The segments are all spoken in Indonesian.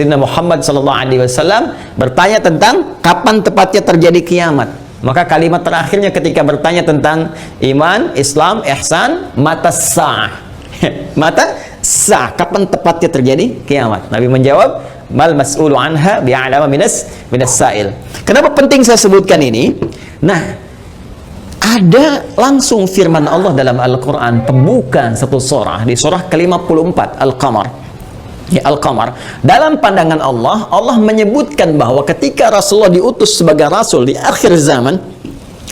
Muhammad SAW bertanya tentang kapan tepatnya terjadi kiamat. Maka kalimat terakhirnya ketika bertanya tentang iman, Islam, ihsan, mata sa'ah. Mata sa'ah, kapan tepatnya terjadi kiamat? Nabi menjawab, mal mas'ulu anha bi'alama minas sa'il. Kenapa penting saya sebutkan ini? Nah, ada langsung firman Allah dalam Al-Quran, pembukaan satu surah, di surah ke-54 Al-Qamar. Ya, Al-Qamar. Dalam pandangan Allah, Allah menyebutkan bahwa ketika Rasulullah diutus sebagai Rasul di akhir zaman,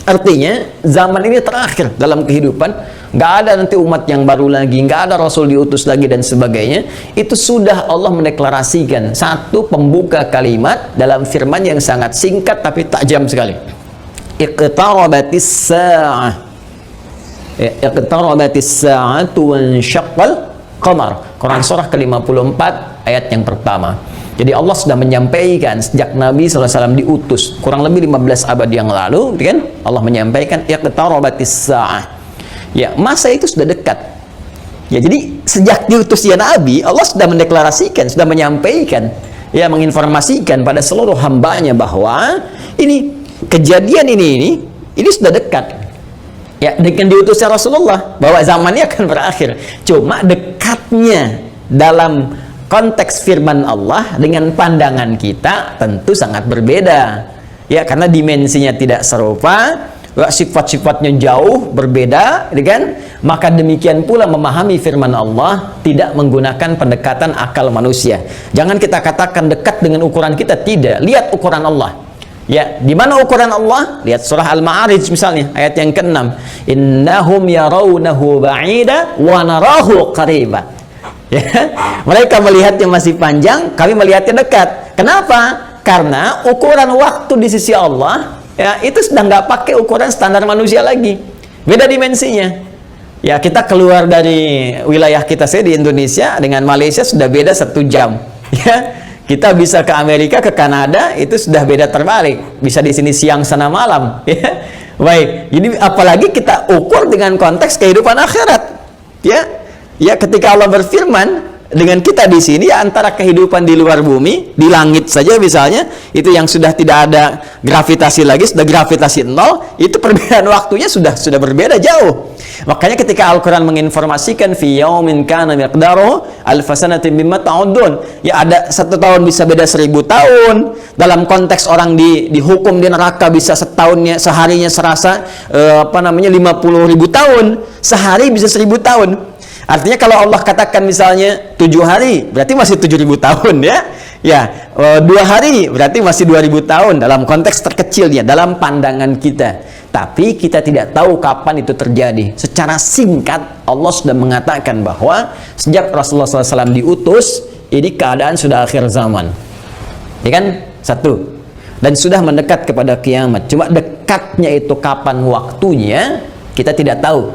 artinya zaman ini terakhir dalam kehidupan, nggak ada nanti umat yang baru lagi, nggak ada Rasul diutus lagi dan sebagainya. Itu sudah Allah mendeklarasikan satu pembuka kalimat dalam firman yang sangat singkat tapi tajam sekali. Iqtarabatis sa'ah. Iqtarabatis sa'atu wansyaqqal qamar. Quran surah ke-54 ayat yang pertama. Jadi Allah sudah menyampaikan sejak Nabi SAW diutus kurang lebih 15 abad yang lalu, kan? Allah menyampaikan iqtarabatis sa'ah. Ya, masa itu sudah dekat. Ya, jadi sejak diutusnya Nabi, Allah sudah mendeklarasikan, sudah menyampaikan, ya, menginformasikan pada seluruh hambanya bahwa ini kejadian ini sudah dekat. Ya, dengan diutusnya Rasulullah bahwa zamannya akan berakhir. Cuma dekatnya dalam konteks firman Allah dengan pandangan kita tentu sangat berbeda. Ya, karena dimensinya tidak serupa, sifat-sifatnya jauh berbeda, kan? Maka demikian pula memahami firman Allah tidak menggunakan pendekatan akal manusia. Jangan kita katakan dekat dengan ukuran kita, tidak. Lihat ukuran Allah. Ya, di mana ukuran Allah? Lihat surah Al-Ma'arij misalnya, ayat yang ke-6. Innahum yarawnahu ba'ida wa narahu qariba. Ya, mereka melihatnya masih panjang, kami melihatnya dekat. Kenapa? Karena ukuran waktu di sisi Allah, ya, itu sudah nggak pakai ukuran standar manusia lagi. Beda dimensinya. Ya, kita keluar dari wilayah kita di Indonesia dengan Malaysia sudah beda 1 jam. Ya. Kita bisa ke Amerika, ke Kanada, itu sudah beda terbalik. Bisa di sini siang, sana malam. Ya. Baik, jadi apalagi kita ukur dengan konteks kehidupan akhirat. Ya, ya, ketika Allah berfirman dengan kita di sini, ya, antara kehidupan di luar bumi, di langit saja misalnya, itu yang sudah tidak ada gravitasi lagi, sudah gravitasi nol, itu perbedaan waktunya sudah berbeda jauh. Makanya ketika Al-Quran menginformasikan fi yaumin kana miqdaruhu alfa sanatin mimma ta'udun, ya, ada 1 tahun bisa beda 1000 tahun. Dalam konteks orang dihukum di neraka bisa setahunnya, seharinya serasa 50.000 tahun, sehari bisa 1000 tahun. Artinya kalau Allah katakan misalnya 7 hari, berarti masih 7.000 tahun, ya. Ya, 2 hari berarti masih 2.000 tahun dalam konteks terkecilnya, dalam pandangan kita. Tapi kita tidak tahu kapan itu terjadi. Secara singkat, Allah sudah mengatakan bahwa sejak Rasulullah SAW diutus, ini keadaan sudah akhir zaman. Ya kan? 1. Dan sudah mendekat kepada kiamat. Cuma dekatnya itu kapan waktunya, kita tidak tahu.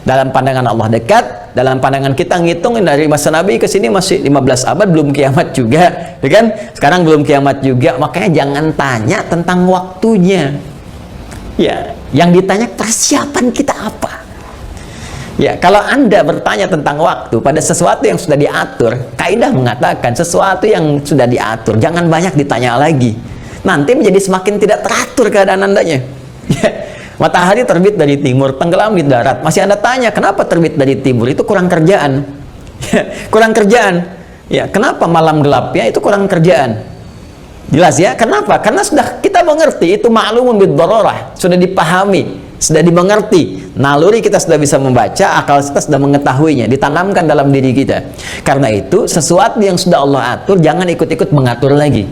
Dalam pandangan Allah dekat, dalam pandangan kita ngitungin dari masa Nabi ke sini masih 15 abad, belum kiamat juga. Ya kan? Sekarang belum kiamat juga. Makanya jangan tanya tentang waktunya. Ya, yang ditanya persiapan kita apa? Ya, kalau Anda bertanya tentang waktu pada sesuatu yang sudah diatur, kaidah mengatakan sesuatu yang sudah diatur jangan banyak ditanya lagi. Nanti menjadi semakin tidak teratur keadaan Andanya. Ya, matahari terbit dari timur, tenggelam di darat. Masih Anda tanya, kenapa terbit dari timur? Itu kurang kerjaan. Ya, kurang kerjaan. Ya, kenapa malam gelap? Ya, itu kurang kerjaan. Jelas ya, kenapa? Karena sudah kita mengerti, itu ma'lumun bid-darurah, sudah dipahami, sudah dimengerti. Naluri kita sudah bisa membaca, akal kita sudah mengetahuinya, ditanamkan dalam diri kita. Karena itu, sesuatu yang sudah Allah atur, jangan ikut-ikut mengatur lagi.